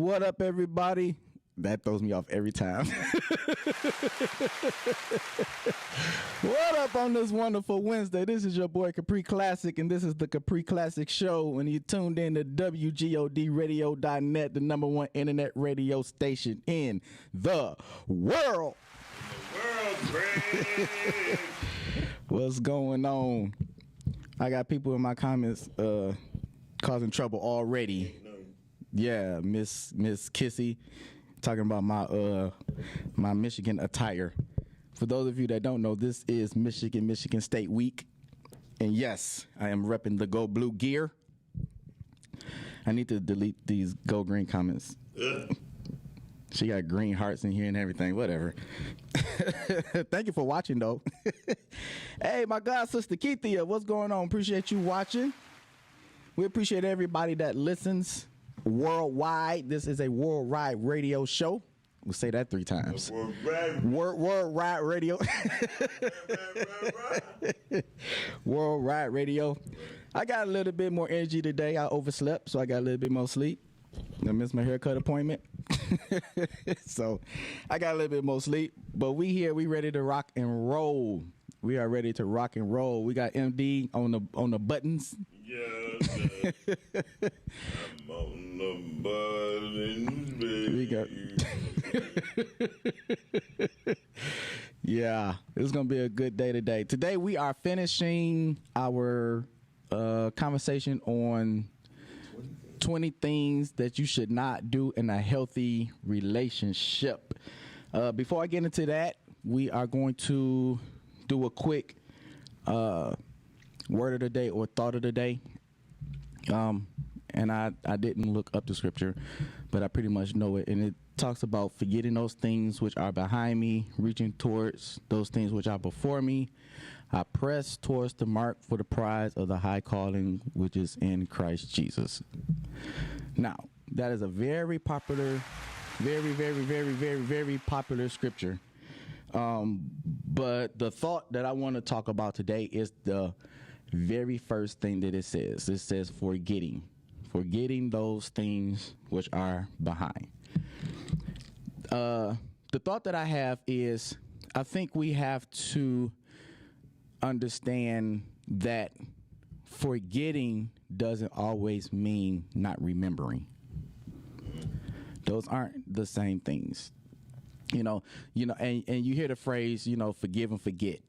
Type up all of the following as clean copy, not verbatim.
What up, everybody? That throws me off every time. What up on this wonderful Wednesday? This is your boy Capree Classic, and this is the Capree Classic Show. And you tuned in to WGODradio.net, the number one internet radio station in the world. What's going on? I got people in my comments causing trouble already. Yeah, Miss Kissy talking about my Michigan attire. For those of you that don't know, this is Michigan State Week. And yes, I am repping the Go Blue gear. I need to delete these Go Green comments. She got green hearts in here and everything. Whatever. Thank you for watching, though. Hey, my God, Sister Keithia, what's going on? Appreciate you watching. We appreciate everybody that listens worldwide. This is a worldwide radio show. We'll say that 3 times. Worldwide radio. Worldwide radio. I got a little bit more energy today. I overslept, so I got a little bit more sleep. I missed my haircut appointment. So I got a little bit more sleep. But we here, we ready to rock and roll. We are ready to rock and roll. We got MD on the buttons. Yeah, I'm on the buttons, baby. Yeah, it's gonna be a good day today. Today we are finishing our conversation on 20 things that you should not do in a healthy relationship. Before I get into that, we are going to do a quick word of the day or thought of the day. And I didn't look up the scripture, but I pretty much know it. And it talks about forgetting those things which are behind me, reaching towards those things which are before me. I press towards the mark for the prize of the high calling which is in Christ Jesus. Now, that is a very popular, very popular scripture. But the thought that I want to talk about today is the very first thing that it says. It says forgetting those things which are behind. The thought that I have is, I think we have to understand that forgetting doesn't always mean not remembering. Those aren't the same things. You know, and you hear the phrase, forgive and forget.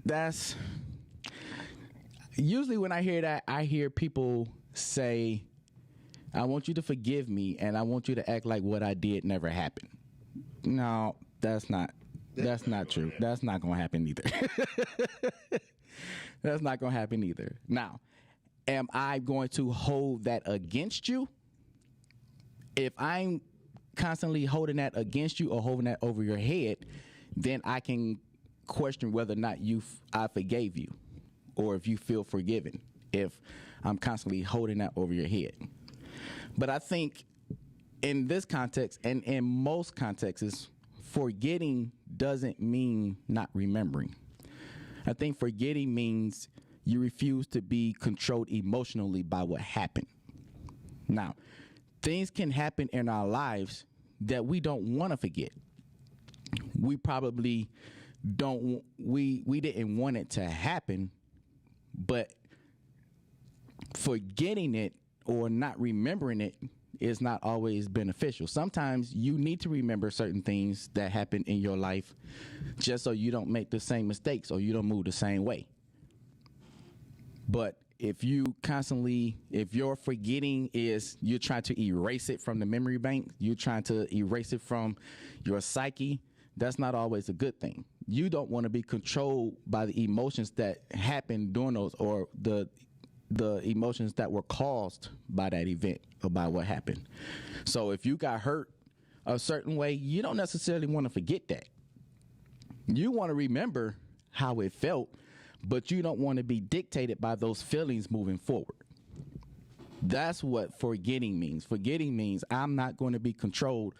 That's usually when I hear that, I hear people say, I want you to forgive me and I want you to act like what I did never happened. No, that's not true. That's not going to happen either. That's not going to happen either. Now, am I going to hold that against you? If I'm constantly holding that against you or holding that over your head, then I can question whether or not I forgave you or if you feel forgiven if I'm constantly holding that over your head. But I think in this context and in most contexts, forgetting doesn't mean not remembering. I think forgetting means you refuse to be controlled emotionally by what happened. Now, things can happen in our lives that we don't want to forget. We probably we didn't want it to happen, but forgetting it or not remembering it is not always beneficial. Sometimes you need to remember certain things that happen in your life just so you don't make the same mistakes or you don't move the same way. But if your forgetting is you're trying to erase it from the memory bank, you're trying to erase it from your psyche, that's not always a good thing. You don't want to be controlled by the emotions that happen during those or the emotions that were caused by that event or by what happened. So if you got hurt a certain way, you don't necessarily want to forget that. You want to remember how it felt, but you don't want to be dictated by those feelings moving forward. That's what forgetting means. Forgetting means I'm not going to be controlled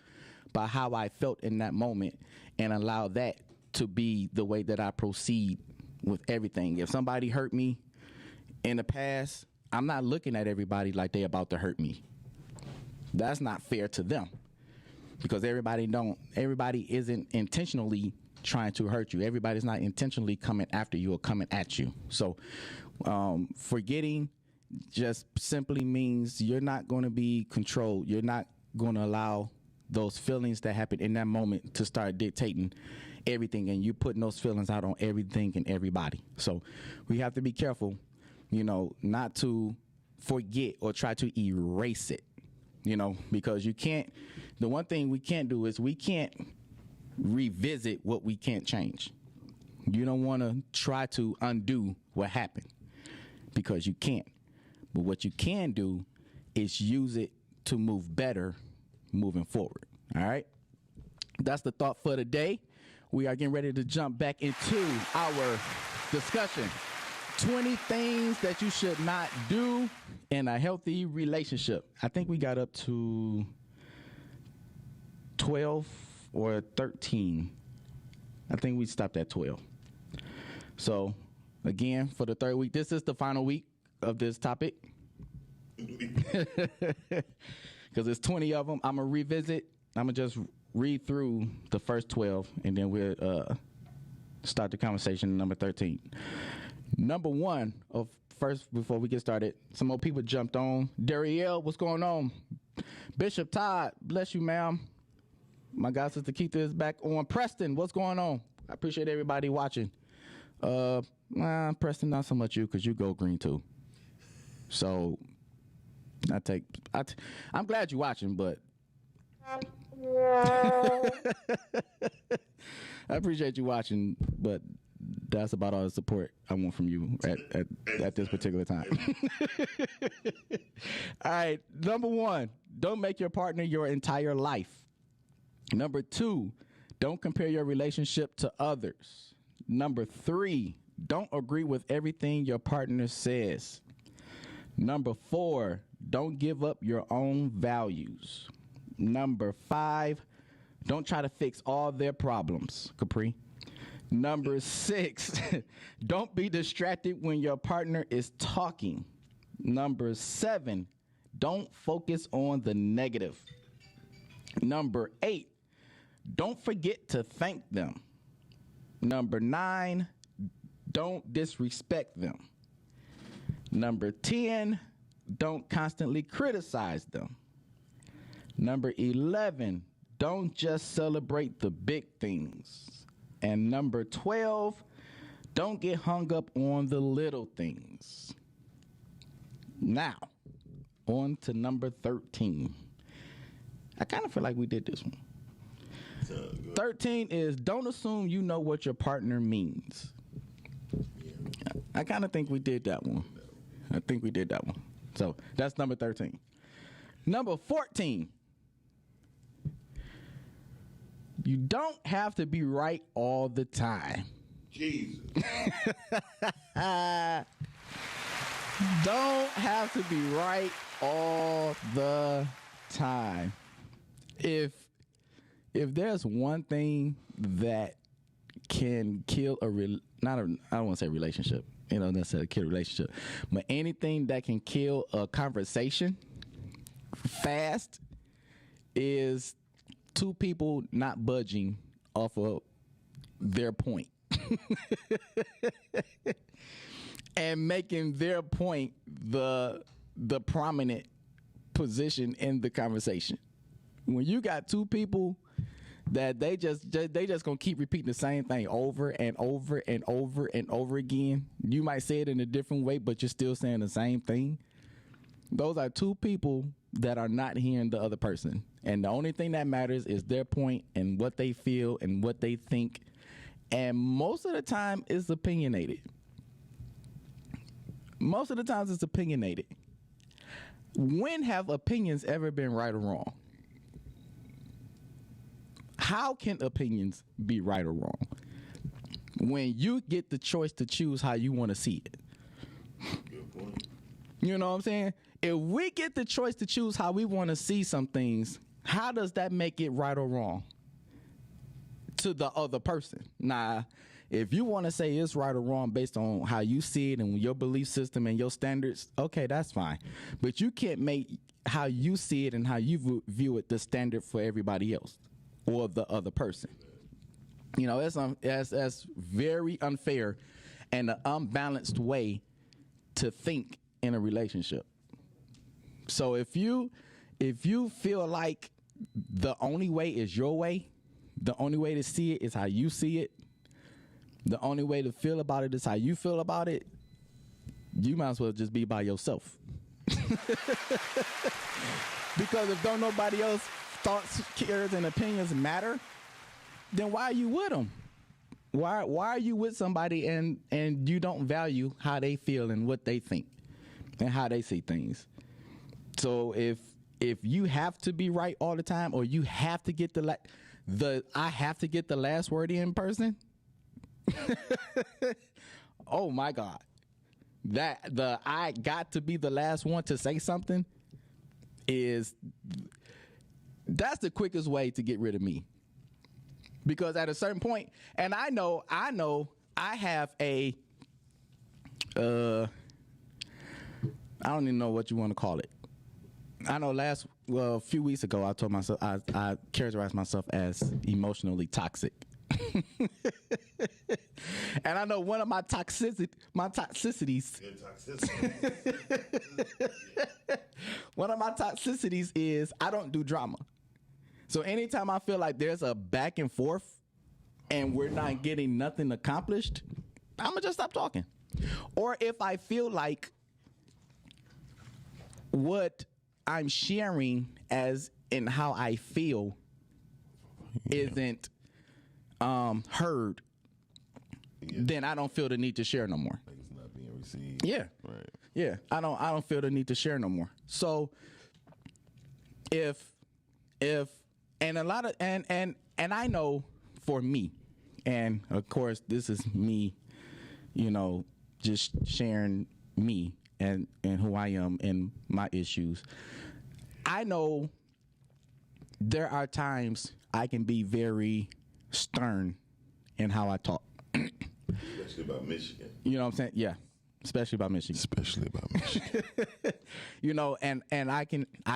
by how I felt in that moment and allow that to be the way that I proceed with everything. If somebody hurt me in the past, I'm not looking at everybody like they about to hurt me. That's not fair to them, because everybody isn't intentionally trying to hurt you. Everybody's not intentionally coming after you or coming at you. So forgetting just simply means you're not going to be controlled. You're not going to allow those feelings that happen in that moment to start dictating everything, and you putting those feelings out on everything and everybody. So we have to be careful, not to forget or try to erase it, because you can't. The one thing we can't do is we can't revisit what we can't change. You don't want to try to undo what happened, because you can't. But what you can do is use it to move better moving forward. All right? That's the thought for today. We are getting ready to jump back into our discussion. 20 things that you should not do in a healthy relationship. I think we got up to 12 or 13. I think we stopped at 12. So, again, for the third week, this is the final week of this topic. Because there's 20 of them. I'm going to revisit. I'm going to just read through the first 12, and then we'll start the conversation number 13. Number one, first, before we get started, some more people jumped on. Darielle, what's going on? Bishop Todd, bless you, ma'am. My God, Sister Keitha is back on. Preston, what's going on? I appreciate everybody watching. Preston, not so much you, because you go green too. So I'm glad you're watching, but I appreciate you watching, but that's about all the support I want from you at this particular time. All right, number one, don't make your partner your entire life. Number two, don't compare your relationship to others. Number three, don't agree with everything your partner says. Number four, don't give up your own values. Number five, don't try to fix all their problems, Capree. Number six, don't be distracted when your partner is talking. Number seven, don't focus on the negative. Number eight, don't forget to thank them. Number 9, don't disrespect them. Number 10, don't constantly criticize them. Number 11, don't just celebrate the big things. And number 12, don't get hung up on the little things. Now, on to number 13. I kind of feel like we did this one. 13 is don't assume you know what your partner means. I kind of think we did that one. So that's number 13. Number 14. You don't have to be right all the time. Jesus. Don't have to be right all the time. If there's one thing that can kill I don't want to say relationship, necessarily kill a relationship, but anything that can kill a conversation fast is two people not budging off of their point and making their point the prominent position in the conversation. When you got two people that they just gonna keep repeating the same thing over and over and over and over again, you might say it in a different way, but you're still saying the same thing. Those are two people that are not hearing the other person. And the only thing that matters is their point and what they feel and what they think. And most of the time it's opinionated. When have opinions ever been right or wrong? How can opinions be right or wrong? When you get the choice to choose how you want to see it. Good point. You know what I'm saying? If we get the choice to choose how we want to see some things, how does that make it right or wrong to the other person? Nah, If you want to say it's right or wrong based on how you see it and your belief system and your standards, okay, that's fine. But you can't make how you see it and how you view it the standard for everybody else or the other person. You know, that's very unfair and an unbalanced way to think in a relationship. So if you feel like the only way is your way, the only way to see it is how you see it, the only way to feel about it is how you feel about it, you might as well just be by yourself. Because if don't nobody else thoughts, cares, and opinions matter, then why are you with them? Why are you with somebody and you don't value how they feel and what they think and how they see things? So if you have to be right all the time, or you have to get I have to get the last word in person. Oh my God, I got to be the last one to say something that's the quickest way to get rid of me. Because at a certain point, and I know I have I don't even know what you want to call it. I know a few weeks ago, I told myself I characterized myself as emotionally toxic. And I know one of my toxicities, one of my toxicities is I don't do drama. So anytime I feel like there's a back and forth and we're not getting nothing accomplished, I'm gonna just stop talking. Or if I feel like what I'm sharing as in how I feel isn't heard, then I don't feel the need to share no more. Like it's not being received. Yeah. Right. Yeah. I don't feel the need to share no more. So if and a lot of and I know for me, and of course this is me, just sharing me and who I am and my issues. I know there are times I can be very stern in how I talk. Especially about Michigan. You know what I'm saying? Yeah. Especially about Michigan. And I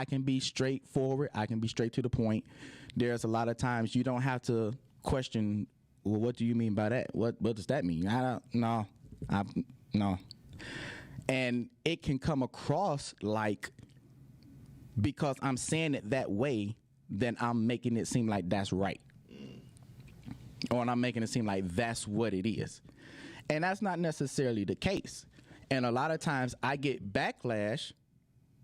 can be straightforward. I can be straight to the point. There's a lot of times you don't have to question, well, what do you mean by that? What does that mean? No. And it can come across like, because I'm saying it that way, then I'm making it seem like that's right. Or I'm making it seem like that's what it is. And that's not necessarily the case. And a lot of times I get backlash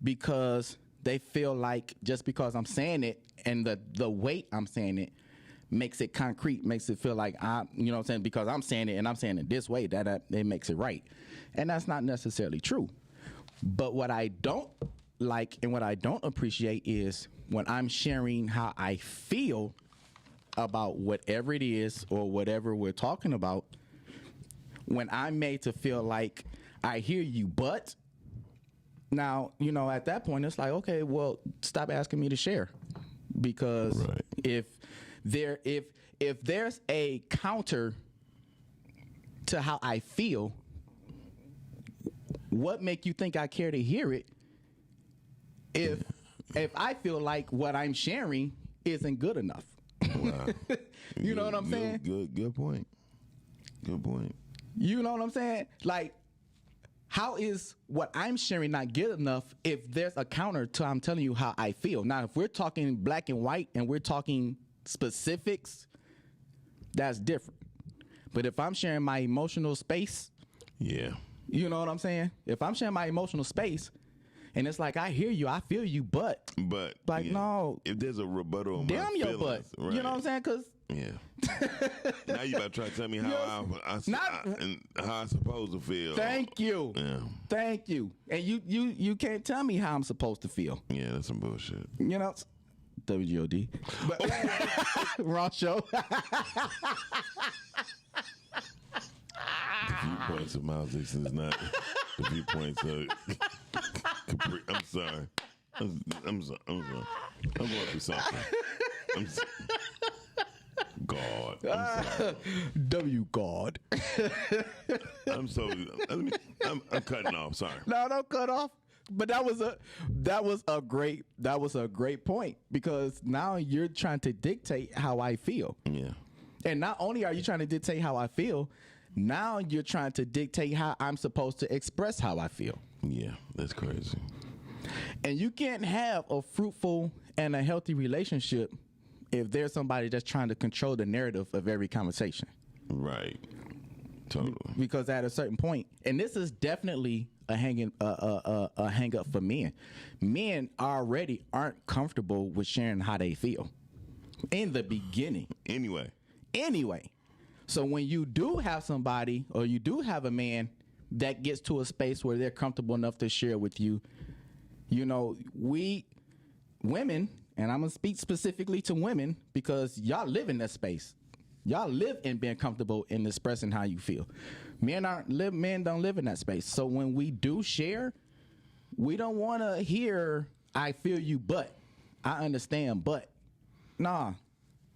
because they feel like just because I'm saying it and the way I'm saying it makes it concrete, makes it feel like because I'm saying it and I'm saying it this way, that it makes it right. And that's not necessarily true. But what I don't like and what I don't appreciate is when I'm sharing how I feel about whatever it is or whatever we're talking about, when I'm made to feel like I hear you, but now, at that point, it's like, okay, well, stop asking me to share. Because right. if there's a counter to how I feel, what make you think I care to hear it if I feel like what I'm sharing isn't good enough? Wow. You know what I'm saying? Good point. Good point. You know what I'm saying? Like, how is what I'm sharing not good enough if there's a counter to I'm telling you how I feel? Now, if we're talking black and white and we're talking specifics, that's different. But if I'm sharing my emotional space, yeah, you know what I'm saying? If I'm sharing my emotional space and it's like, I hear you, I feel you, but like, yeah. No. If there's a rebuttal on damn my your feelings, butt. right. You know what I'm saying? Because yeah. Now you about to try to tell me how how I'm supposed to feel. Thank you. Yeah. Thank you. And you can't tell me how I'm supposed to feel. Yeah, that's some bullshit. WGOD. But wrong show. The viewpoints of Miles Dixon is not the viewpoints of Capree. I'm sorry. I'm sorry. I'm going through something. God. God. I'm sorry. W God. I'm cutting off. Sorry. No, don't cut off. But that was a great point, because now you're trying to dictate how I feel. Yeah. And not only are you trying to dictate how I feel, now you're trying to dictate how I'm supposed to express how I feel. Yeah, that's crazy. And you can't have a fruitful and a healthy relationship if there's somebody that's trying to control the narrative of every conversation. Right. Totally. Because at a certain point, and this is definitely a hang up for men. Men already aren't comfortable with sharing how they feel in the beginning. Anyway. So when you do have somebody, or you do have a man that gets to a space where they're comfortable enough to share with you, you know, we women, and I'm going to speak specifically to women because y'all live in that space. Y'all live in being comfortable in expressing how you feel. Men don't live in that space. So when we do share, we don't want to hear, I feel you, but I understand, but nah.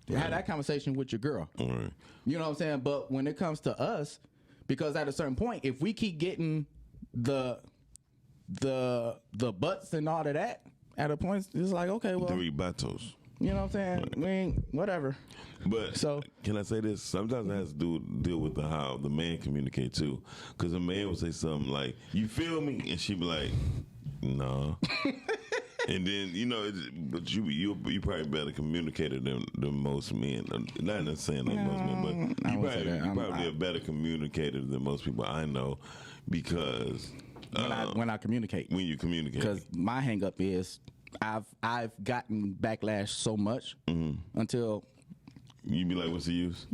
Right. Have that conversation with your girl. All right. You know what I'm saying? But when it comes to us, because at a certain point, if we keep getting the butts and all of that, at a point, it's like, okay, well, 3 battles. You know what I'm saying? Right. I mean, whatever. But so, can I say this? Sometimes it has to deal with how the man communicate too. Because a man will say something like, "You feel me?" and she be like, "No." And then, you know, but you probably better communicator than most men. Not saying like most men, but you probably a better communicator than most people I know, because when I communicate, when you communicate, because my hang up is I've gotten backlash so much until you be like, what's the use?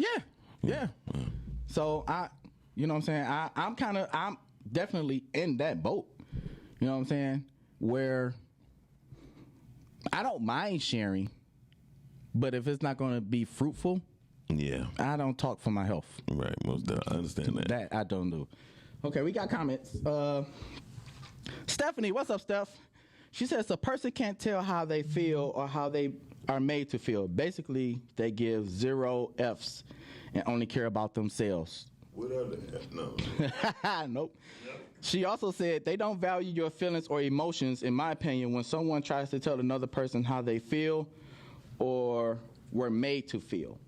Yeah. So you know what I'm saying? I'm definitely in that boat. You know what I'm saying? Where I don't mind sharing, but if it's not going to be fruitful, yeah, I don't talk for my health. Right, most definitely. I understand that. That I don't do. Okay, we got comments. Stephanie, what's up, Steph? She says a person can't tell how they feel or how they are made to feel. Basically, they give 0 Fs and only care about themselves. What are the no? Nope. Yep. She also said they don't value your feelings or emotions, in my opinion, when someone tries to tell another person how they feel or were made to feel.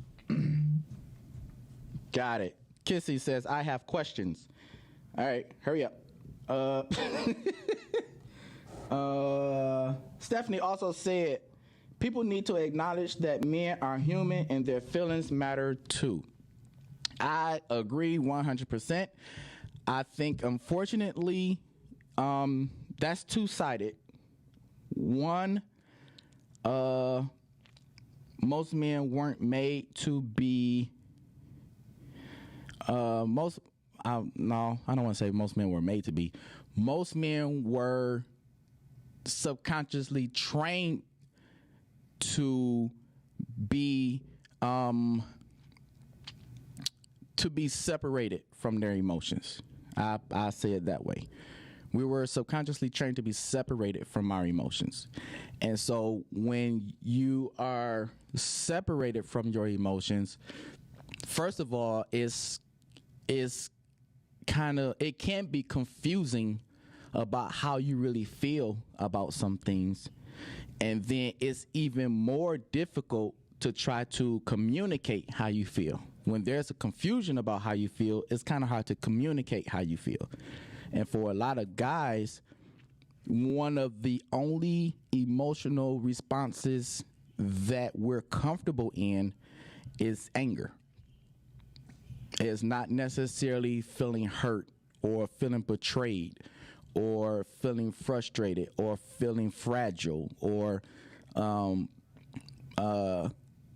Got it. Kissy says, I have questions. All right, hurry up. Stephanie also said, people need to acknowledge that men are human and their feelings matter too. I agree 100%. I think, unfortunately, that's two-sided. One, most men weren't made to be. No, I don't want to say most men were made to be. Most men were subconsciously trained to be separated from their emotions. I say it that way. We were subconsciously trained to be separated from our emotions. And so when you are separated from your emotions, first of all, it can be confusing about how you really feel about some things. And then it's even more difficult to try to communicate how you feel. When there's a confusion about how you feel, it's kind of hard to communicate how you feel. And for a lot of guys, one of the only emotional responses that we're comfortable in is anger. It's not necessarily feeling hurt or feeling betrayed or feeling frustrated or feeling fragile or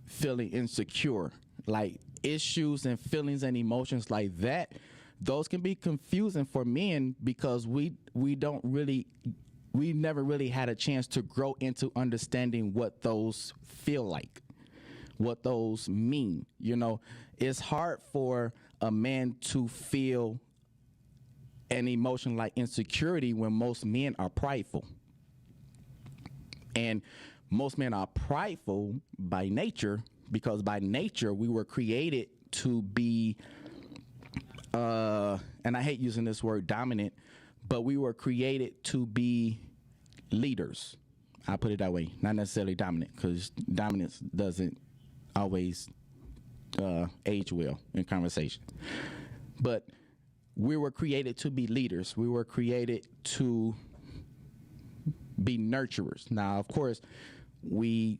feeling insecure. Like, issues and feelings and emotions like that, those can be confusing for men because we never really had a chance to grow into understanding what those feel like, what those mean. You know, it's hard for a man to feel an emotion like insecurity when most men are prideful. And most men are prideful by nature because by nature we were created to be, and I hate using this word dominant, but we were created to be leaders. I put it that way, not necessarily dominant, because dominance doesn't always age well in conversation. But we were created to be leaders. We were created to be nurturers. Now, of course, we've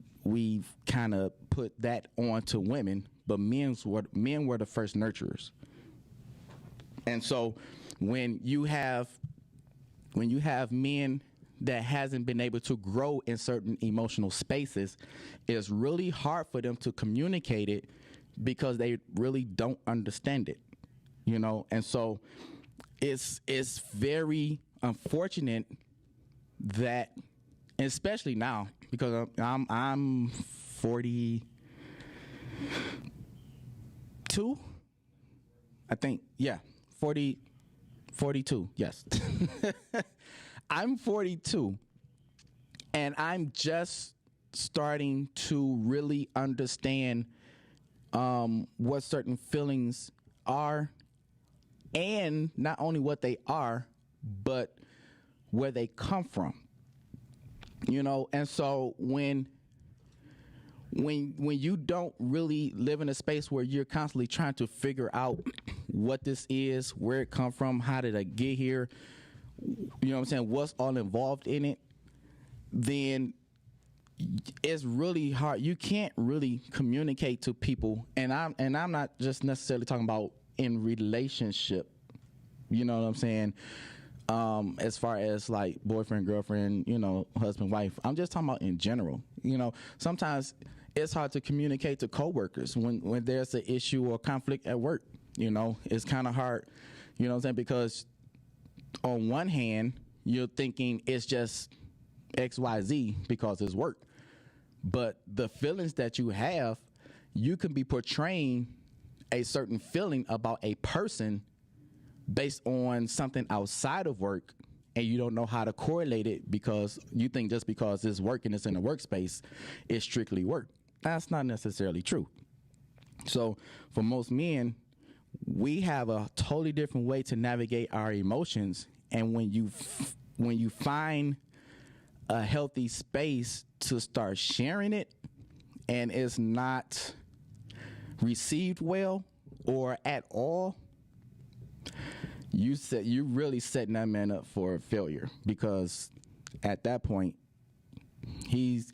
kind of put that on to women, but men were the first nurturers. And so when you have men that hasn't been able to grow in certain emotional spaces, it's really hard for them to communicate it because they really don't understand it, you know? And so it's very unfortunate that, especially now, because I'm 42, I think, yeah, 42, yes. I'm 42, and I'm just starting to really understand what certain feelings are, and not only what they are, but where they come from. You know, and so when you don't really live in a space where you're constantly trying to figure out what this is, where it come from, how did I get here, you know what I'm saying, what's all involved in it, then it's really hard. You can't really communicate to people, and I'm not just necessarily talking about in relationship, you know what I'm saying, as far as like boyfriend, girlfriend, you know, husband, wife. I'm just talking about in general. You know, sometimes it's hard to communicate to coworkers when there's an issue or conflict at work. You know, it's kind of hard, you know what I'm saying, because on one hand, you're thinking it's just XYZ because it's work. But the feelings that you have, you can be portraying a certain feeling about a person based on something outside of work, and you don't know how to correlate it because you think just because it's work and it's in a workspace, it's strictly work. That's not necessarily true. So for most men, we have a totally different way to navigate our emotions, and when you find a healthy space to start sharing it and it's not received well or at all, you really setting that man up for failure, because at that point he's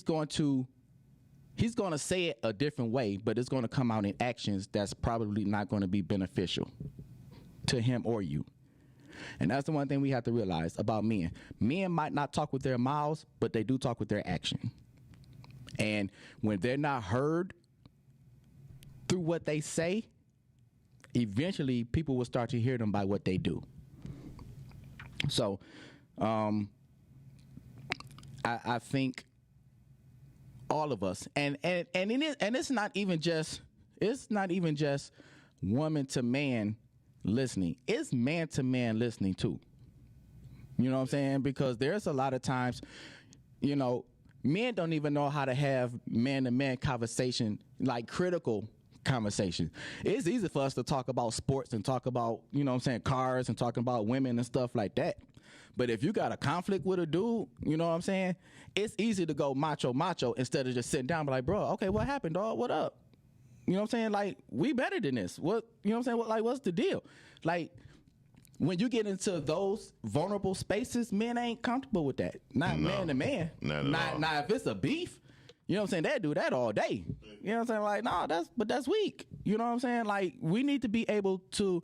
going to say it a different way, but it's going to come out in actions that's probably not going to be beneficial to him or you. And that's the one thing we have to realize about men. Men might not talk with their mouths, but they do talk with their action. And when they're not heard through what they say, eventually people will start to hear them by what they do. So I think all of us, and it's not even just woman to man listening. It's man to man listening too. You know what I'm saying? Because there's a lot of times, you know, men don't even know how to have man to man conversation, like critical conversation. It's easy for us to talk about sports and talk about, you know what I'm saying, cars and talking about women and stuff like that. But if you got a conflict with a dude, you know what I'm saying, it's easy to go macho instead of just sitting down and be like, bro, okay, what happened, dog? What up? You know what I'm saying? Like, we better than this. What, you know what I'm saying? What's the deal? Like, when you get into those vulnerable spaces, men ain't comfortable with that. Not man to man. Not if it's a beef. You know what I'm saying? They do that all day. You know what I'm saying? Like, no, that's weak. You know what I'm saying? Like, we need to be able to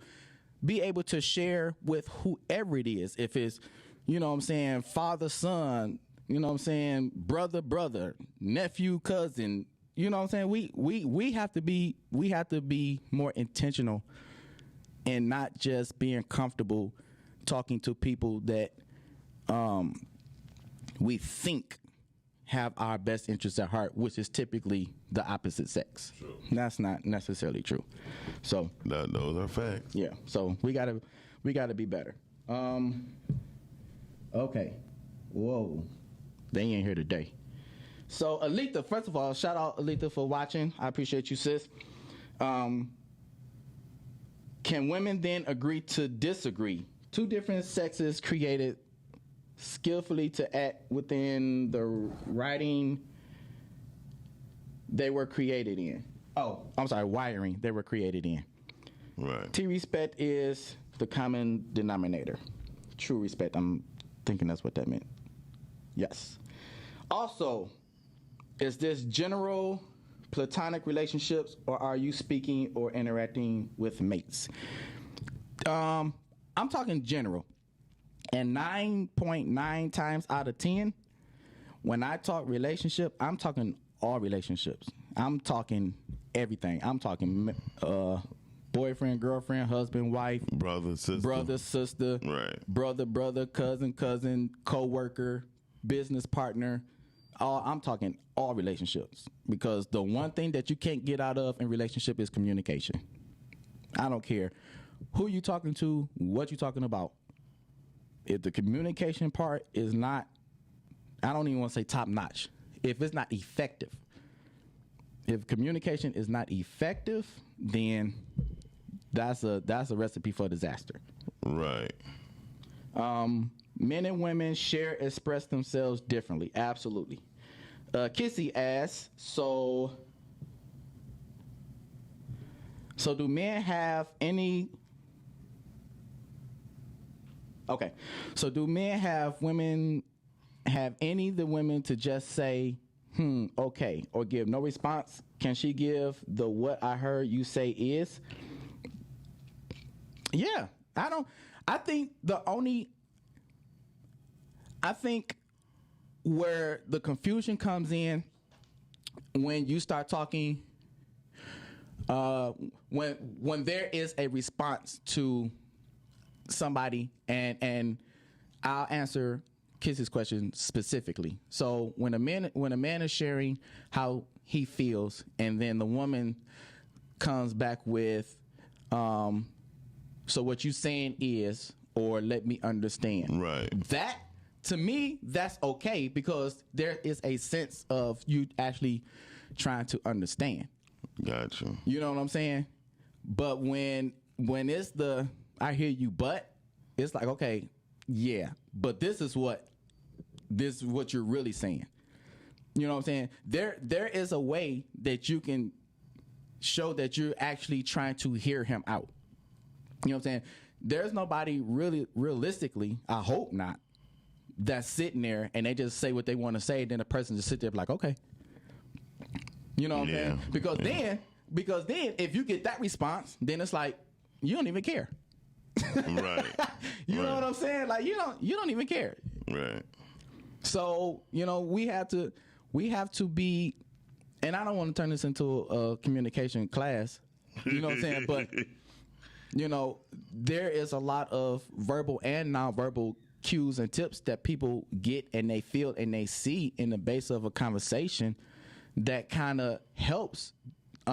share with whoever it is. If it's, you know what I'm saying, father, son, you know what I'm saying, brother, nephew, cousin. You know what I'm saying? We have to be more intentional and not just being comfortable talking to people that we think have our best interests at heart, which is typically the opposite sex. True. That's not necessarily true. So those are facts. Yeah. So we gotta be better. Okay. Whoa. They ain't here today. So Aletha, first of all, shout out Aletha for watching. I appreciate you, sis. Can women then agree to disagree? Two different sexes created skillfully to act within the writing they were created in. Oh, I'm sorry, wiring they were created in. Right. T-respect is the common denominator. True respect, I'm thinking that's what that meant. Yes. Also, is this general platonic relationships, or are you speaking or interacting with mates? I'm talking general. And 9.9 times out of 10, when I talk relationship, I'm talking all relationships. I'm talking everything. I'm talking boyfriend, girlfriend, husband, wife, Brother, sister. Right. brother, cousin, co-worker, business partner. I'm talking all relationships, because the one thing that you can't get out of in relationship is communication. I don't care who you talking to, what you talking about. If the communication part is not, I don't even want to say top notch, if it's not effective. If communication is not effective, then that's a recipe for disaster. Right. Men and women express themselves differently. Absolutely. Kissy asks, so do men have any? Okay. So do men have any of the women to just say, okay, or give no response? Can she give the what I heard you say is? Yeah. I think where the confusion comes in when you start talking, when there is a response to somebody, and I'll answer Kiss's question specifically. So when a man is sharing how he feels, and then the woman comes back with, so what you saying is, or let me understand. Right. That, to me, that's okay, because there is a sense of you actually trying to understand. Gotcha. You know what I'm saying? But when it's the I hear you, but it's like, okay, yeah, but this is what you're really saying. You know what I'm saying? There is a way that you can show that you're actually trying to hear him out. You know what I'm saying? There's nobody really realistically, I hope not, that's sitting there and they just say what they want to say, then the person just sit there like, okay. You know what I'm saying? Because then if you get that response, then it's like you don't even care. Right. You know what I'm saying? Like you don't even care. Right. So, we have to be, and I don't want to turn this into a communication class. You know what I'm saying? But there is a lot of verbal and nonverbal cues and tips that people get and they feel and they see in the base of a conversation that kind of helps. It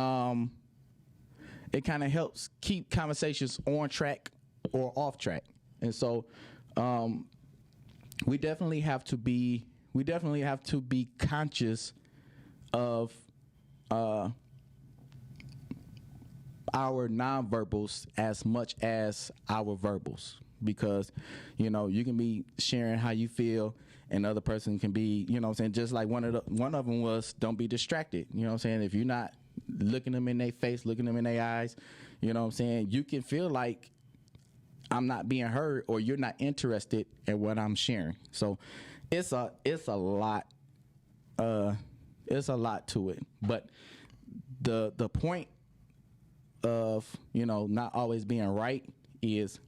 kind of helps keep conversations on track or off track. And so we definitely have to be conscious of our nonverbals as much as our verbals, because you can be sharing how you feel and the other person can be, you know what I'm saying, just like one of them was, don't be distracted. You know what I'm saying? If you're not looking them in their face, looking them in their eyes, you know what I'm saying, you can feel like I'm not being heard or you're not interested in what I'm sharing. So it's a lot to it. But the point of not always being right is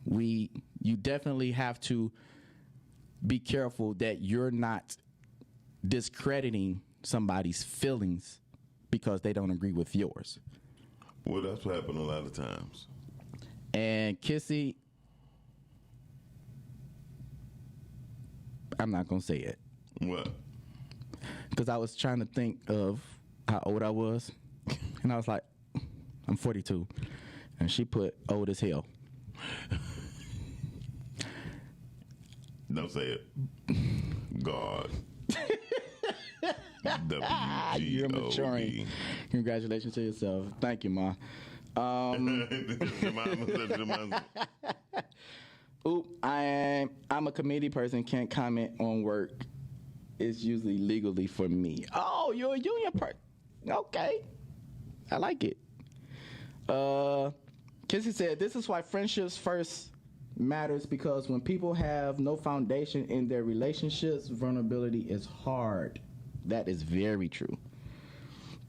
you definitely have to be careful that you're not discrediting somebody's feelings because they don't agree with yours. Well, that's what happened a lot of times. And Kissy, I'm not gonna say it. What? Because I was trying to think of how old I was, and I was like, I'm 42, and she put old as hell. Don't say it. God. You're maturing. Congratulations to yourself. Thank you, Ma. Oop, I'm a committee person. Can't comment on work. It's usually legally for me. Oh, you're a union person. Okay, I like it. Kissy said, "This is why friendships first matters, because when people have no foundation in their relationships, vulnerability is hard." That is very true.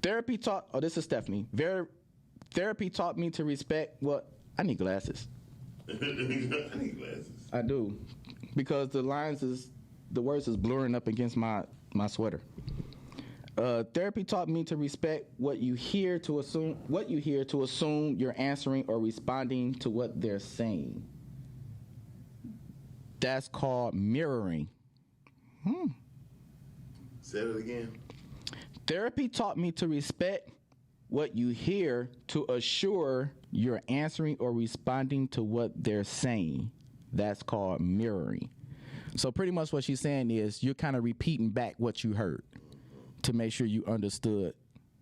Therapy taught. Oh, this is Stephanie. Therapy taught me to respect. What? I need glasses. I need glasses. I do, because the words is blurring up against my sweater. Therapy taught me to respect what you hear to assume you're answering or responding to what they're saying. That's called mirroring. Say it again. Therapy taught me to respect what you hear to assure you're answering or responding to what they're saying. That's called mirroring. So pretty much what she's saying is you're kind of repeating back what you heard to make sure you understood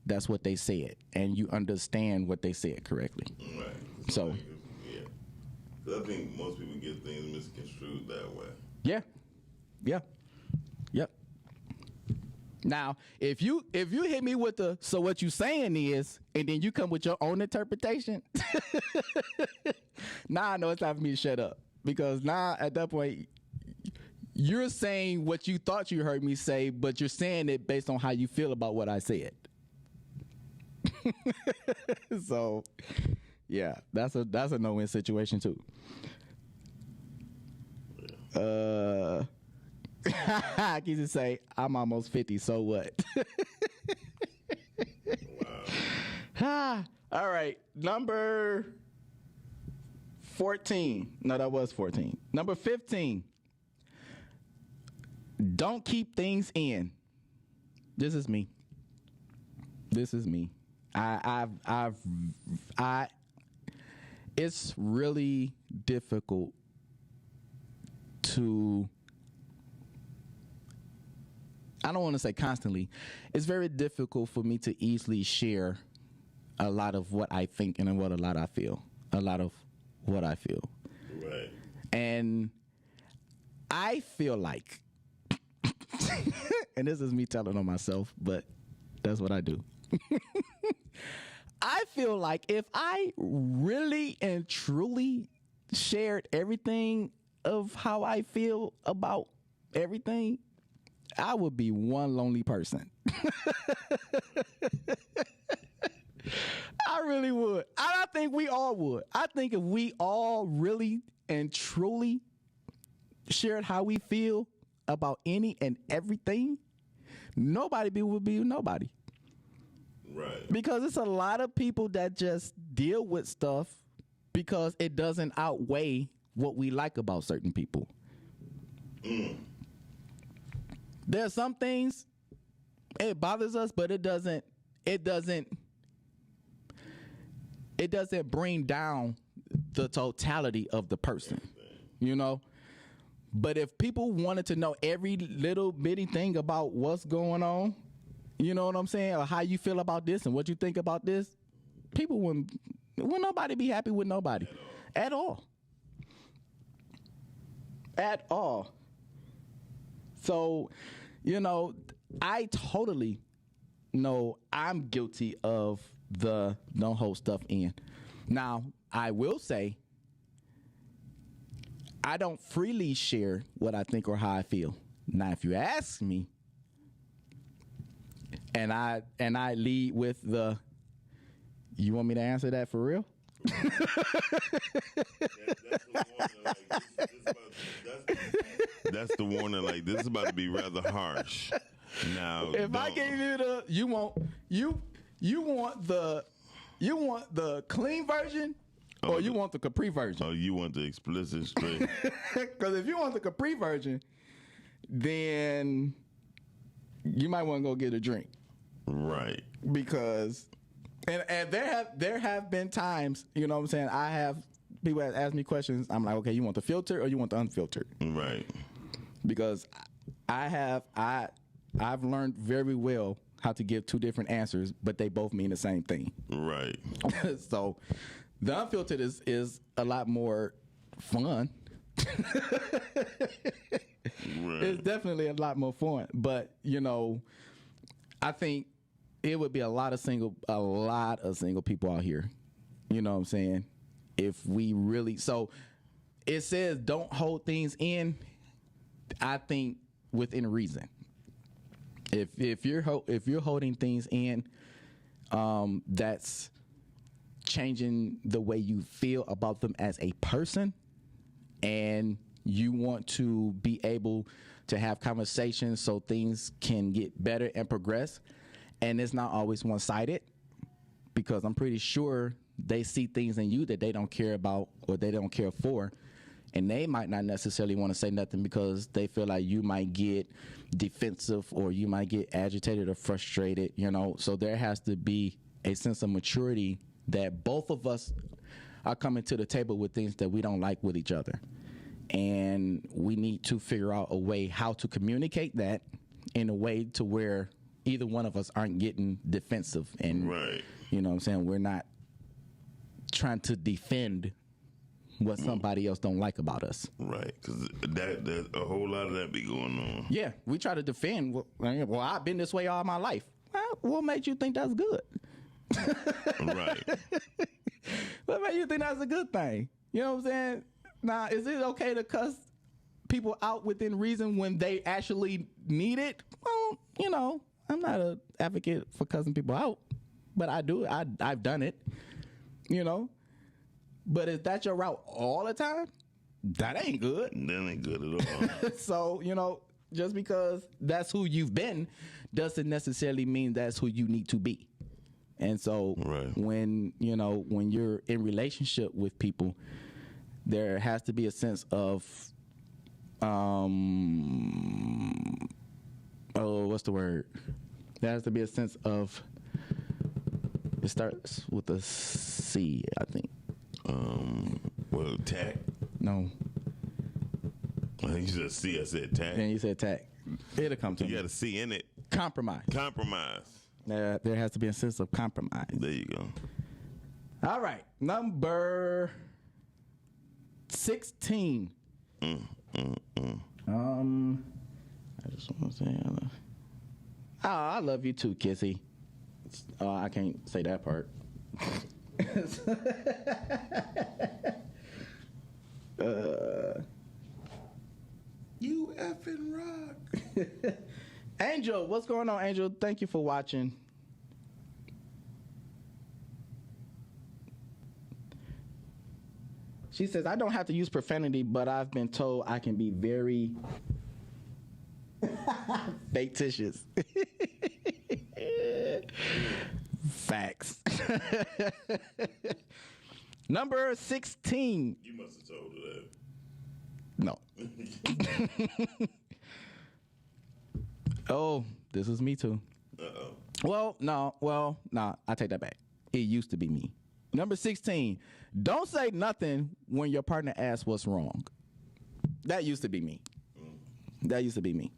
that's what they said and you understand what they said correctly. Right. So, yeah. 'Cause I think most people get things misconstrued that way. Yeah. Yep. Now, if you hit me with the "so what you saying is," and then you come with your own interpretation, now I know it's time for me to shut up, because now at that point you're saying what you thought you heard me say, but you're saying it based on how you feel about what I said. So, yeah, that's a no-win situation too. I can just say, I'm almost 50, so what? Wow. All right, number 14. No, that was 14. Number 15. Don't keep things in. This is me. It's really difficult to, I don't want to say constantly, it's very difficult for me to easily share a lot of what I think and a lot I feel. Right. And I feel like, and this is me telling on myself, but that's what I do. I feel like if I really and truly shared everything of how I feel about everything, I would be one lonely person. I really would. I think we all would. I think if we all really and truly shared how we feel about any and everything, nobody would be nobody. Right. Because it's a lot of people that just deal with stuff because it doesn't outweigh what we like about certain people. There are some things it bothers us, but it doesn't bring down the totality of the person, you know? But if people wanted to know every little bitty thing about what's going on, you know what I'm saying, or how you feel about this and what you think about this, people wouldn't nobody be happy with nobody at all. At all. So, you know, I totally know I'm guilty of the don't hold stuff in. Now, I will say, I don't freely share what I think or how I feel. Now, if you ask me, and I lead with the, you want me to answer that for real? That's the warning. Like, this is about to be rather harsh. Now, if I gave you the, you want the clean version, or you want the Capree version? Oh, you want the explicit straight? Because if you want the Capree version, then you might want to go get a drink. Right. Because, and there have been times, you know what I'm saying, I have people that ask me questions. I'm like, okay, you want the filter or you want the unfiltered? Right. Because I I've learned very well how to give two different answers, but they both mean the same thing. Right. So the unfiltered is a lot more fun. It's definitely a lot more fun. But, you know, I think it would be a lot of single people out here. You know what I'm saying? If we really, so it says don't hold things in. I think within reason. If you're holding things in, that's changing the way you feel about them as a person, and you want to be able to have conversations so things can get better and progress, and it's not always one-sided, because I'm pretty sure they see things in you that they don't care about or they don't care for, and they might not necessarily want to say nothing because they feel like you might get defensive or you might get agitated or frustrated, you know. So there has to be a sense of maturity that both of us are coming to the table with things that we don't like with each other. And we need to figure out a way how to communicate that in a way to where either one of us aren't getting defensive. And, Right. you know what I'm saying, we're not trying to defend what somebody else don't like about us. Right, because that a whole lot of that be going on. Yeah, we try to defend. Well, I've been this way all my life. Well, what made you think that's good? Right. What made you think that's a good thing? You know what I'm saying? Now, is it okay to cuss people out within reason when they actually need it? Well, you know, I'm not an advocate for cussing people out, but I do. I've done it. You know. But is that your route all the time? That ain't good. That ain't good at all. So, you know, just because that's who you've been doesn't necessarily mean that's who you need to be. And so Right. when you're in relationship with people, there has to be a sense of, what's the word? There has to be a sense of, it starts with a C, I think. Well, tact. No. I think you said C. I said tact. Then you said tact. It'll come to You me. got a C in it. Compromise. Compromise. There has to be a sense of compromise. There you go. All right. Number 16. I just want to say, I love you too, Kissy. I can't say that part. You effing rock. Angel, what's going on, Angel? Thank you for watching. She says, I don't have to use profanity, but I've been told I can be very fictitious. Facts. Number 16. You must have told her that. No. Oh, this is me too. Uh-oh. Well, no, I take that back. It used to be me. Number 16. Don't say nothing when your partner asks what's wrong. That used to be me. That used to be me.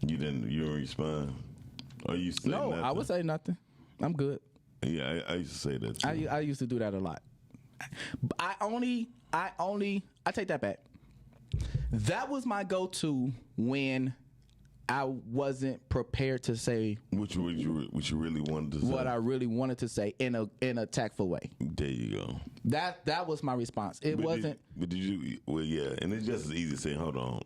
You didn't respond? Or you say No, nothing? I would say nothing. I'm good. Yeah, I used to say that too. I used to do that a lot. I take that back. That was my go-to when I wasn't prepared to say What you really wanted to say. what I really wanted to say in a tactful way. There you go. That was my response. It wasn't. Did you? Well, yeah, and it's just as easy to say, "Hold on,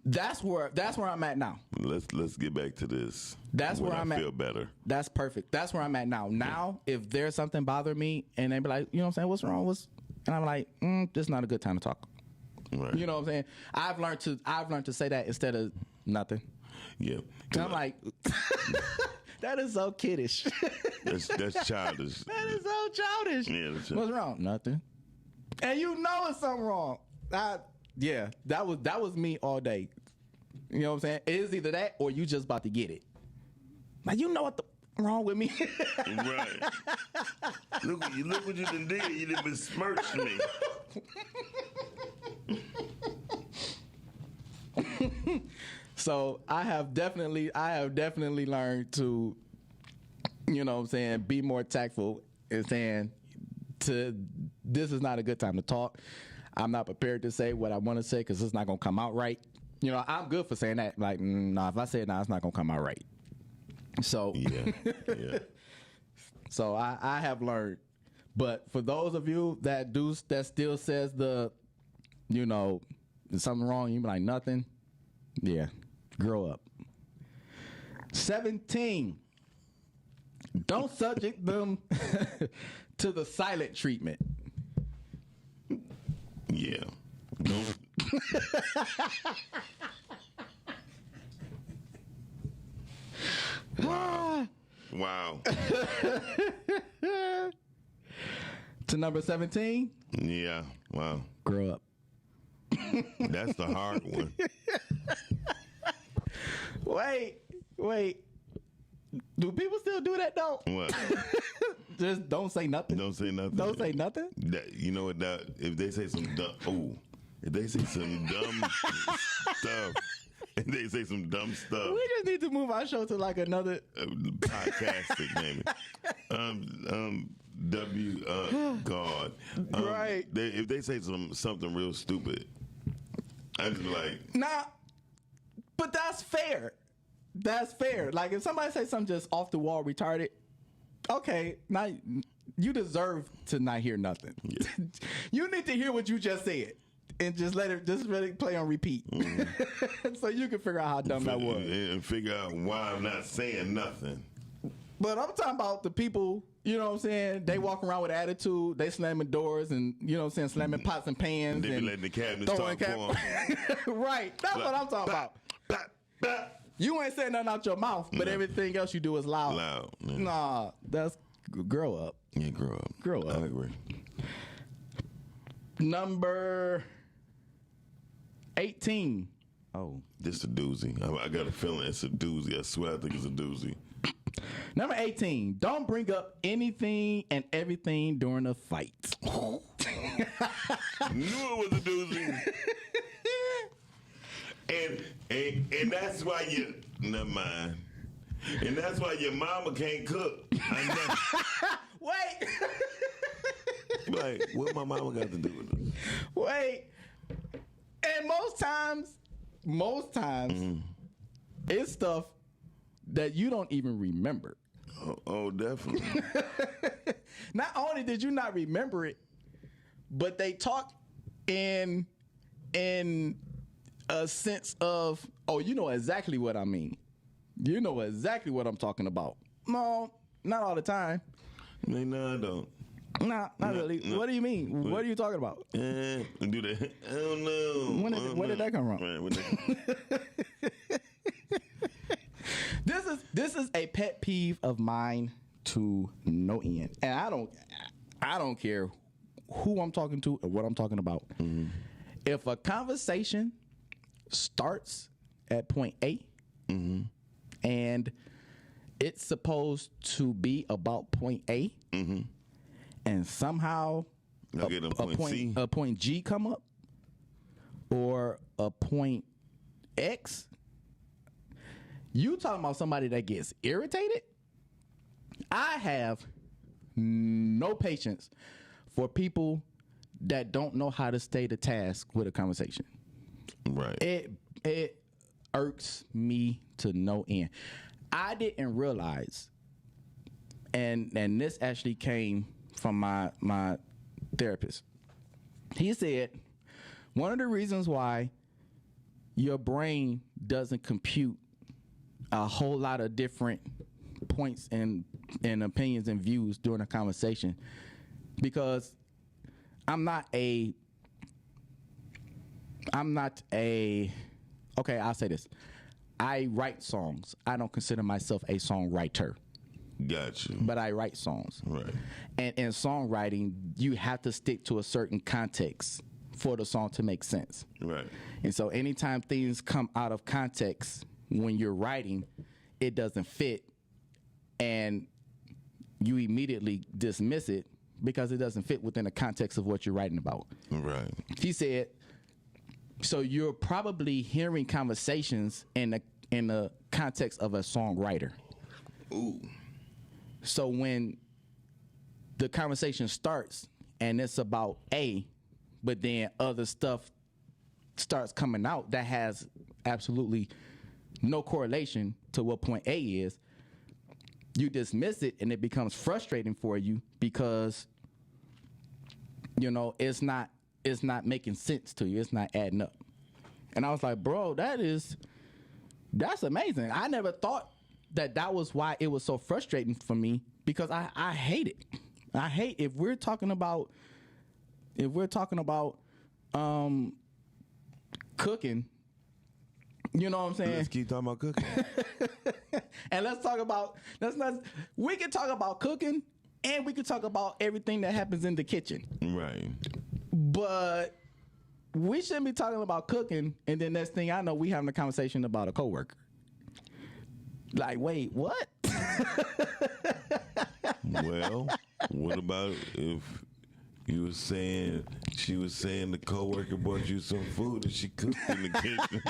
That's where I'm at now. let's get back to this." That's when where I'm I at. feel better. That's perfect. That's where I'm at now. Now, if there's something bothering me and they be like, you know what I'm saying, what's wrong? And I'm like, this is not a good time to talk. Right. You know what I'm saying? I've learned to say that instead of nothing. Yeah. And I'm like, that is so kiddish. That's childish. That is so childish. Yeah, that's What's wrong? Nothing. And you know it's something wrong. Yeah, that was me all day. You know what I'm saying? It's either that or you just about to get it. Like, you know what the wrong with me? Right. Look what you done did. You done besmirched me. So I have definitely learned to, you know what I'm saying, be more tactful and saying this is not a good time to talk. I'm not prepared to say what I want to say because it's not going to come out right. You know, I'm good for saying that. Like, nah, if I say it now, it's not going to come out right. So, Yeah. so I have learned. But for those of you that still says you know, there's something wrong, you be like, nothing. Yeah, grow up. 17. Don't subject them to the silent treatment. Yeah. Don't. Wow. To number 17. Yeah. Wow. Grow up. That's the hard one. Wait. Do people still do that though? What? Just don't say nothing. Don't say nothing. Don't say nothing. You know what? If they say some dumb, stuff, if they say some dumb stuff, We just need to move our show to like another. podcastic, maybe. God. Right. If they say something real stupid, I just be like, Nah, but that's fair. That's fair. Like if somebody says something just off the wall retarded, okay, now you deserve to not hear nothing. Yeah. You need to hear what you just said and just let it play on repeat, so you can figure out how dumb that was. and figure out why I'm not saying nothing. But I'm talking about the people, you know what I'm saying? They walk around with attitude. They slamming doors and, you know what I'm saying, slamming pots and pans. They be and letting the cabinets talk for them. Right. That's what I'm talking about. You ain't saying nothing out your mouth, but everything else you do is loud. Loud. Yeah. Nah, that's grow up. Yeah, grow up. Grow up. I agree. Number 18. Oh. This a doozy. I got a feeling it's a doozy. I swear I think it's a doozy. Number 18. Don't bring up anything and everything during a fight. Knew it was a doozy. And that's why never mind. And that's why your mama can't cook. Wait. Like, what my mama got to do with it? Wait. And most times, it's stuff that you don't even remember. Oh, definitely. Not only did you not remember it, but they talk in a sense of, oh, you know exactly what I mean. You know exactly what I'm talking about. No, not all the time. No, I don't. Nah, not really. No. What do you mean? What are you talking about? Do that. I don't know. When did that come from? Right, when This is a pet peeve of mine to no end, and I don't care who I'm talking to or what I'm talking about. Mm-hmm. If a conversation starts at point A, and it's supposed to be about point A, and somehow a point G come up or a point X, you talking about somebody that gets irritated? I have no patience for people that don't know how to stay to task with a conversation. Right. It irks me to no end. I didn't realize, and this actually came from my therapist. He said one of the reasons why your brain doesn't compute a whole lot of different points and opinions and views during a conversation, because I'm not a okay, I'll say this. I write songs. I don't consider myself a songwriter. Got you. But I write songs. Right. And in songwriting, you have to stick to a certain context for the song to make sense. Right. And so anytime things come out of context when you're writing, it doesn't fit, and you immediately dismiss it because it doesn't fit within the context of what you're writing about. Right. He said So you're probably hearing conversations in the context of a songwriter. Ooh. So when the conversation starts and it's about A, but then other stuff starts coming out that has absolutely no correlation to what point A is, you dismiss it and it becomes frustrating for you because it's not making sense to you. It's not adding up. And I was like, bro, that's amazing. I never thought that was why it was so frustrating for me, because I hate it. I hate if we're talking about cooking. You know what I'm saying? Let's keep talking about cooking. And we can talk about cooking and we can talk about everything that happens in the kitchen. Right. But we shouldn't be talking about cooking and then next thing I know, we having a conversation about a coworker. Like, wait, what? Well, what about if she was saying the coworker brought you some food and she cooked in the kitchen?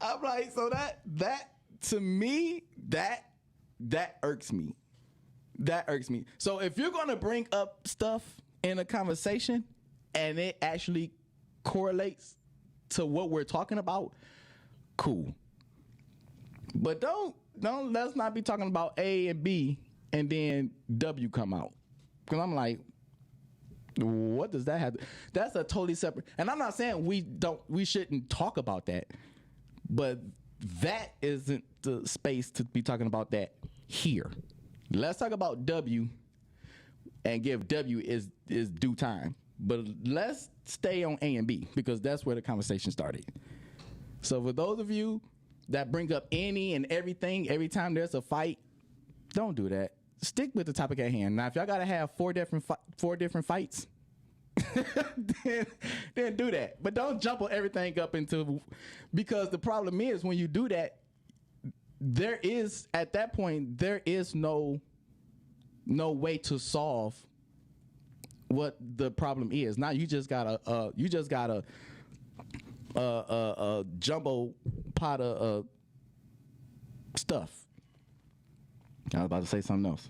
I'm like, so that to me, that irks me. That irks me. So if you're gonna bring up stuff in a conversation and it actually correlates to what we're talking about, cool. But don't let's not be talking about A and B and then W come out. Because I'm like, what does that have? That's a totally separate. And I'm not saying we shouldn't talk about that, but that isn't the space to be talking about that here. Let's talk about W and give W is due time. But let's stay on A and B because that's where the conversation started. So for those of you that bring up any and everything every time there's a fight, don't do that. Stick with the topic at hand. Now, if y'all gotta have four different fights, then do that. But don't jump everything up into, because the problem is when you do that, at that point there is no way to solve what the problem is. Now you just got a jumbo pot of stuff. I was about to say something else.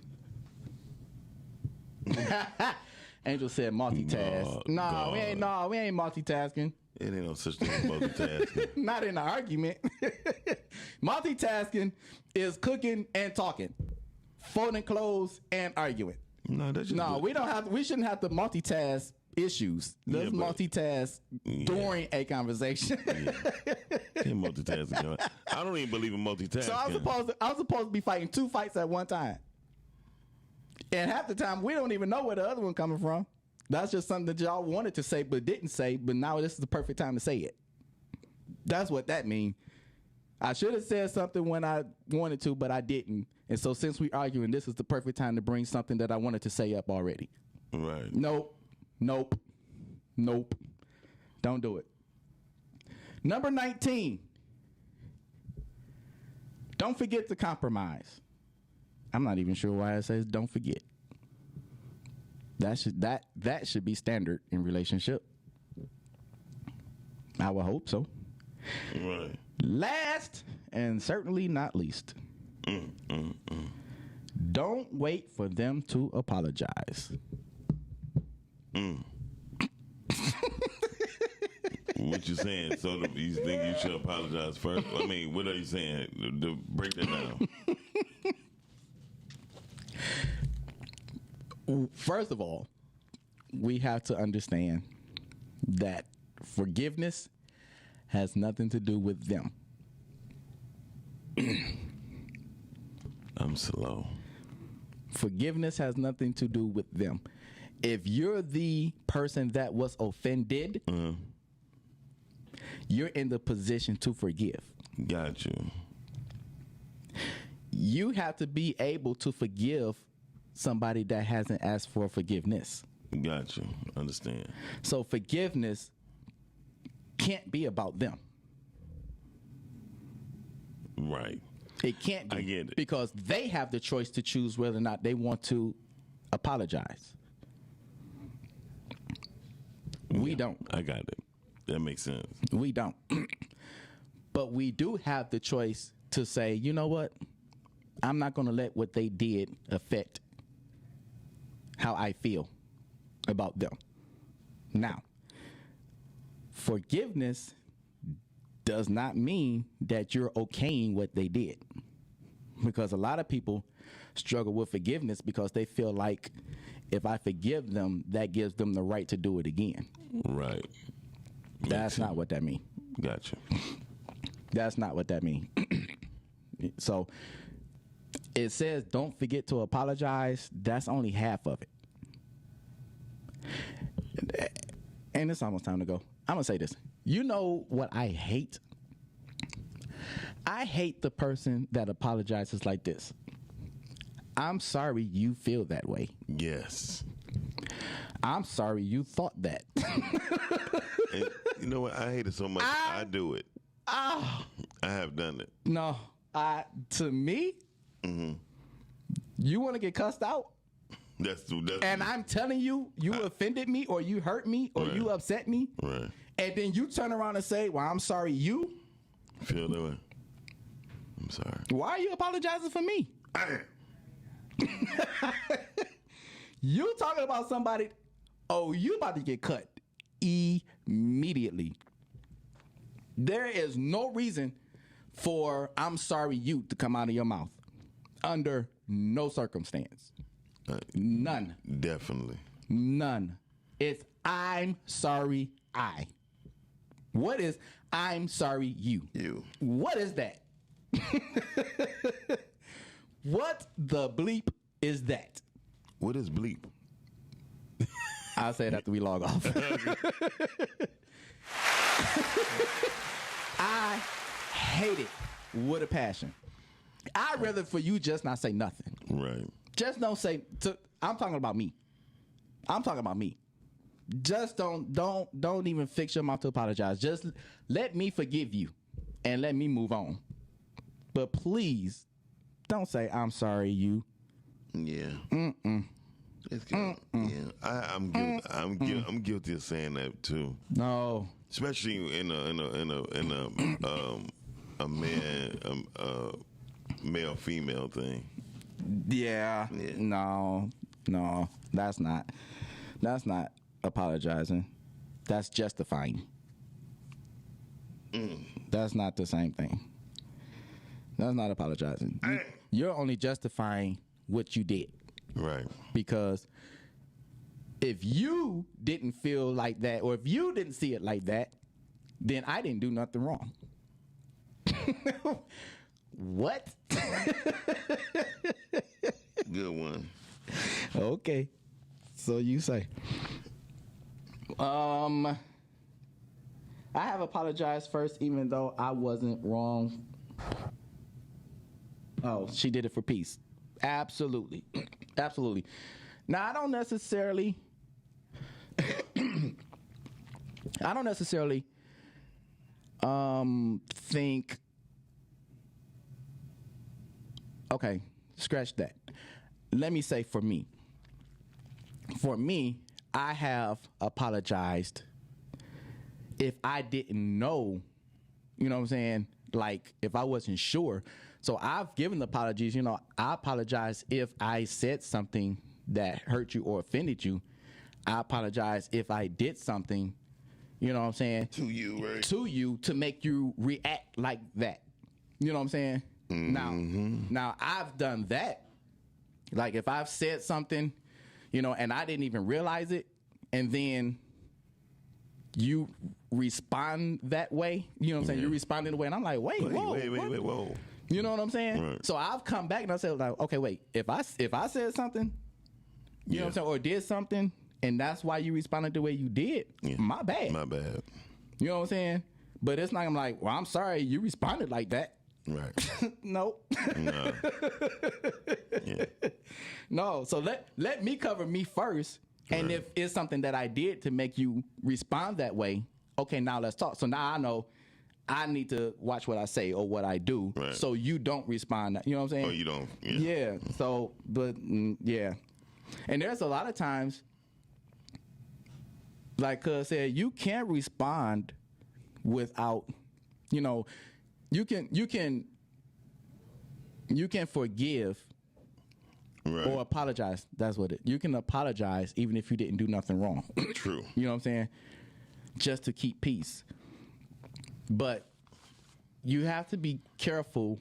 Angel said multitask. No, we ain't multitasking. It ain't no such thing as multitasking. Not in an argument. Multitasking is cooking and talking, folding clothes and arguing. No, that's just we shouldn't have to multitask issues. Let's multitask during a conversation. Can't multitasking. I don't even believe in multitasking. So I'm supposed to be fighting two fights at one time. And half the time we don't even know where the other one coming from. That's just something that y'all wanted to say but didn't say, but now this is the perfect time to say it. That's what that means. I should have said something when I wanted to, but I didn't. And so since we're arguing, this is the perfect time to bring something that I wanted to say up already. Right. Nope. Don't do it. Number 19. Don't forget to compromise. I'm not even sure why it says don't forget. That should be standard in relationship. I would hope so. Right. Last and certainly not least. Don't wait for them to apologize. What you saying? So you think you should apologize first? I mean, what are you saying? Break that down. First of all, we have to understand that forgiveness has nothing to do with them. I'm slow. Forgiveness has nothing to do with them. If you're the person that was offended, you're in the position to forgive. Got you. You have to be able to forgive somebody that hasn't asked for forgiveness. Got you. Understand. So forgiveness can't be about them. Right. It can't be. I get it. Because they have the choice to choose whether or not they want to apologize. We don't. I got it. That makes sense. We don't. But we do have the choice to say, you know what? I'm not going to let what they did affect how I feel about them. Now, forgiveness does not mean that you're okaying what they did. Because a lot of people struggle with forgiveness because they feel like if I forgive them, that gives them the right to do it again. Right. That's not what that means. Gotcha. That's not what that means. So it says don't forget to apologize. That's only half of it. And it's almost time to go. I'm going to say this. You know what I hate? I hate the person that apologizes like this. I'm sorry you feel that way. Yes. I'm sorry you thought that. And you know what? I hate it so much. I do it. I have done it. No, to me, you want to get cussed out? That's And I'm telling you, you offended me or you hurt me or you upset me. Right. And then you turn around and say, well, I'm sorry you. Feel that way. I'm sorry. Why are you apologizing for me? You talking about somebody, you about to get cut immediately. There is no reason for I'm sorry you to come out of your mouth. Under no circumstance. None. Definitely. None. It's I'm sorry I. What is I'm sorry you? You. What is that? What the bleep is that? What is bleep? I'll say it after we log off. I hate it with a passion. I'd rather for you just not say nothing. Right. Just don't say. I'm talking about me. I'm talking about me. Just don't even fix your mouth to apologize. Just let me forgive you and let me move on. But please don't say I'm sorry you. Yeah. It's good. Yeah. I'm guilty of saying that too. No. Especially in a man male female thing. Yeah. No. That's not apologizing. That's justifying. That's not the same thing. That's not apologizing. You're only justifying what you did. Right. Because if you didn't feel like that, or if you didn't see it like that, then I didn't do nothing wrong. What? Good one. Okay. So you say. I have apologized first, even though I wasn't wrong. Oh, she did it for peace. Absolutely. Absolutely. Now, I don't necessarily think, okay, scratch that. Let me say for me, I have apologized if I didn't know, you know what I'm saying? Like if I wasn't sure. So I've given apologies, I apologize if I said something that hurt you or offended you. I apologize if I did something, you know what I'm saying? To you, right? To you to make you react like that. You know what I'm saying? Now I've done that. Like if I've said something, and I didn't even realize it, and then you respond that way, you know what I'm saying? You respond in a way, and I'm like, wait, whoa. You know what I'm saying? Right. So I've come back and I said, like, okay, wait, if I said something, you know what I'm saying, or did something, and that's why you responded the way you did, my bad. My bad. You know what I'm saying? But it's not, I'm like, well, I'm sorry you responded like that. Right. Nope. No. Yeah. No. So let me cover me first. And if it's something that I did to make you respond that way, okay, now let's talk. So now I know I need to watch what I say or what I do, so you don't respond. You know what I'm saying? Oh, you don't. Yeah. So, but yeah. And there's a lot of times, like Cuz said, you can't respond without, you can forgive Right. or apologize. That's what you can apologize even if you didn't do nothing wrong. True. You know what I'm saying? Just to keep peace. But you have to be careful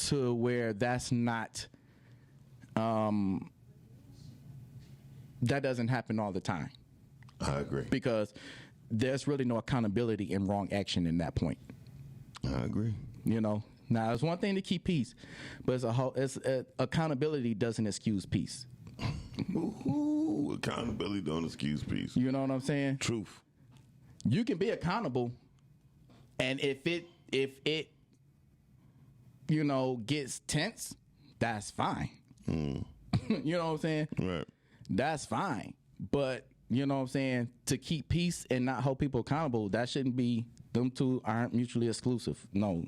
to where that's not that doesn't happen all the time. I agree. Because there's really no accountability in wrong action in that point. I agree. Now it's one thing to keep peace, but accountability doesn't excuse peace. Ooh, accountability don't excuse peace. You know what I'm saying? Truth. You can be accountable, and if it gets tense, that's fine. You know what I'm saying? Right. That's fine. But you know what I'm saying? To keep peace and not hold people accountable, that shouldn't be. Them two aren't mutually exclusive. No.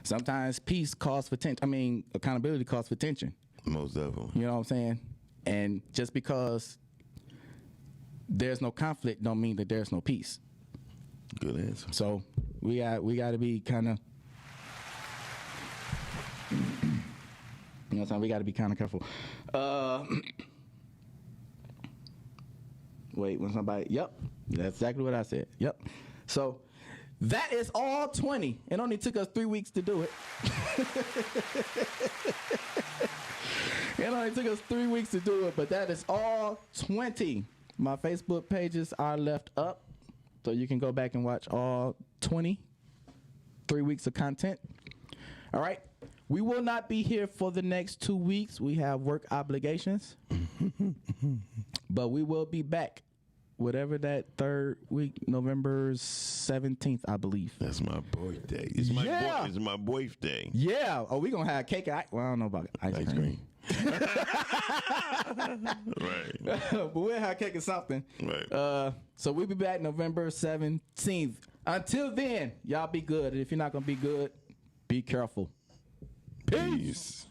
Sometimes peace calls for tension. I mean, accountability calls for tension. Most definitely. You know what I'm saying? And just because there's no conflict don't mean that there's no peace. Good answer. So we got to be kind of, you know what I'm saying? We got to be kind of careful. Wait, when somebody, yep, that's exactly what I said. Yep. So that is all 20. It only took us 3 weeks to do it. It only took us 3 weeks to do it, but that is all 20. My Facebook pages are left up, so you can go back and watch all 3 weeks of content. All right. We will not be here for the next 2 weeks. We have work obligations. But we will be back, whatever that third week, November 17th, I believe. That's my birthday. It's my it's my birthday. Yeah. Oh, we going to have cake. Well, I don't know about ice cream. Right. But we'll have cake or something. Right. So we'll be back November 17th. Until then, y'all be good. And if you're not going to be good, be careful. Peace.